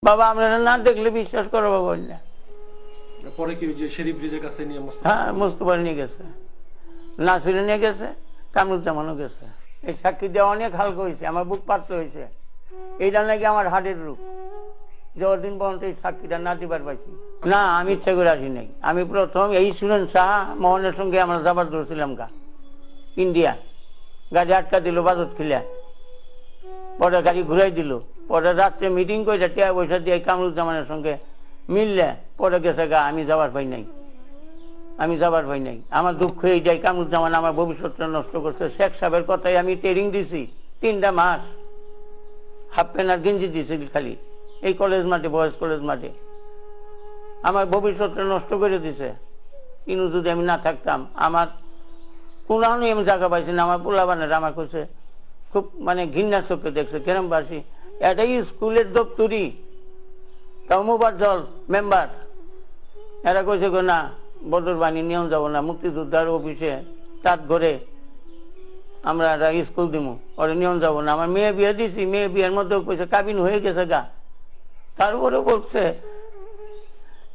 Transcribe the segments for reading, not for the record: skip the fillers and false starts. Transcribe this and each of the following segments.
বাবা আমরা না দেখলে বিশ্বাস করো বাবা না। পরে কি যে শেরি ব্রিজের কাছে নিয়ে হ্যাঁ মোস্তফা নিয়ে গেছে, নাসিরে নিয়ে গেছে, কামরুজ্জামানও গেছে। এই সাক্ষী দেওয়া অনেক হালকা হয়েছে, আমার বুক পাততে হয়েছে। এইটা নাকি আমার হার্টের রূপ। যতদিন পর্যন্ত এই সাক্ষীটা না দিবার পাইছি না, আমি ইচ্ছা করে আসি নাই। আমি প্রথম এই সুরেন শাহ মোহনের সঙ্গে আমরা যাবার ধরছিলাম গা ইন্ডিয়া, গাড়ি আটকা দিল বাজত খিলা, পরে গাড়ি ঘুরাই দিল, পরে রাত্রে মিটিং করে টিয়া পয়সা দিয়ে কামরুজ্জামানের সঙ্গে মিললে পরে গেছে গা। আমি যাবার পাই নাই, আমি যাবার পাই নাই। আমার দুঃখ এইটাই, কামরুজ্জামান আমার ভবিষ্যৎটা নষ্ট করছে। শেখ সাহেবের কথাই আমি ট্রেনিং দিছি 3টা মাস, হাফ প্যান্ট আর গেঞ্জি দিছি খালি এই কলেজ মাঠে, বয়েজ কলেজ মাঠে। আমার ভবিষ্যৎটা নষ্ট করে দিছে। কিন্তু যদি আমি না থাকতাম, আমার কোন আমি জায়গা পাইছি না। আমার পোলাবানের আমার কাছে খুব মানে ঘৃণার চোখে দেখছে গ্রামবাসী। এটাই স্কুলের দপ্তরি, তাও মুবাজ্জল মেম্বার, এরা কইছে গো না বদর বাণী নিয়ম যাবো না, মুক্তিযোদ্ধার অফিসে তার ঘরে আমরা স্কুল দিব, ওরা নিয়ম যাবো না। আমার মেয়ে বিয়ে দিছি, মেয়ে বিয়ের মধ্যে কইছে কাবিন হয়ে গেছে গা। তারপরে বলছে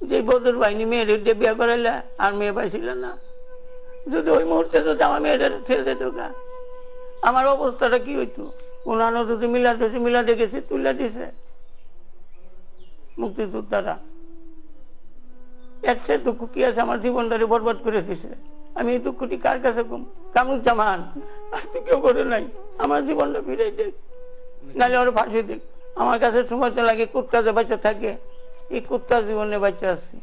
যে বদর বাহিনী মেয়ের বিয়ে করাইলে আর মেয়ে পাইছিল না। যদি ওই মুহূর্তে যদি আমার মেয়েদের ছেড়ে যেত গা, আমার অবস্থাটা কি হইতো? উনানো যদি মিলাদে গেছে তুলে দিছে মুক্তিযোদ্ধারা। এর চেয়ে দুঃখ কি আছে? আমার জীবনটারে বরবাদ করে দিছে। আমি এই দুঃখটি কার কাছে কম? কামরুজ্জামান আর তো কেউ করে নাই। আমার জীবনটা ফিরে দেখ, নাহলে ওর ফাঁসি দেখ। আমার কাছে সময়টা লাগে কুত্তা যে বাচ্চা থাকে, এই কুত্তা জীবনে বাচ্চা আছে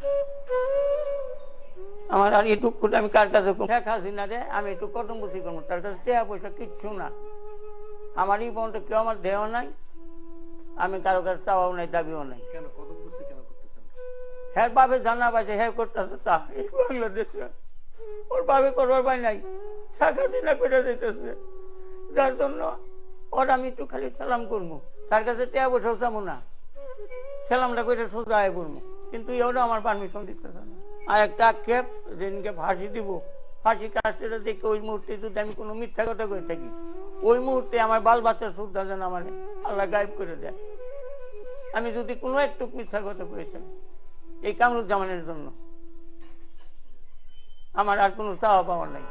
আমার। আর এই দুঃখটা আমি কার কাছে কম? শেখ হাসিনা রে আমি একটু কদম বসি করবো, তার কাছে টাকা পয়সা কিচ্ছু না। আমার এই পর্যন্ত কেউ আমার দেহ নাই, আমি কারো কাছে চাওয়াও নাই, দাবিও নাই। হ্যাঁ বাবে জানা পাইছে, হ্যাঁ করতেছে তা এই বাংলাদেশে ওর বাবে করবার পাই নাই, শেখ হাসিনা করে দিতেছে। যার জন্য ওর আমি একটু খালি সালাম করবো, তার কাছে টাকা পয়সাও চাবো না, সালামটা করে সোজা আয় করবো। কিন্তু এওটা আমার পারমিশন দিতেছে না। আর একটা আক্ষেপ, যেদিনকে ফাঁসি দিব, ফাঁসি কাজটা দেখে ওই মুহূর্তে যদি আমি কোনো মিথ্যা কথা করে থাকি, ওই মুহূর্তে আমার বাল বাচ্চার শ্রদ্ধা যেন আমার আল্লাহ গায়েব করে দেয়। আমি যদি কোনো একটু মিথ্যা কথা করে থাকি এই কামরুজ্জামানের জন্য, আমার আর কোনো চাওয়া পাওয়ার নাই।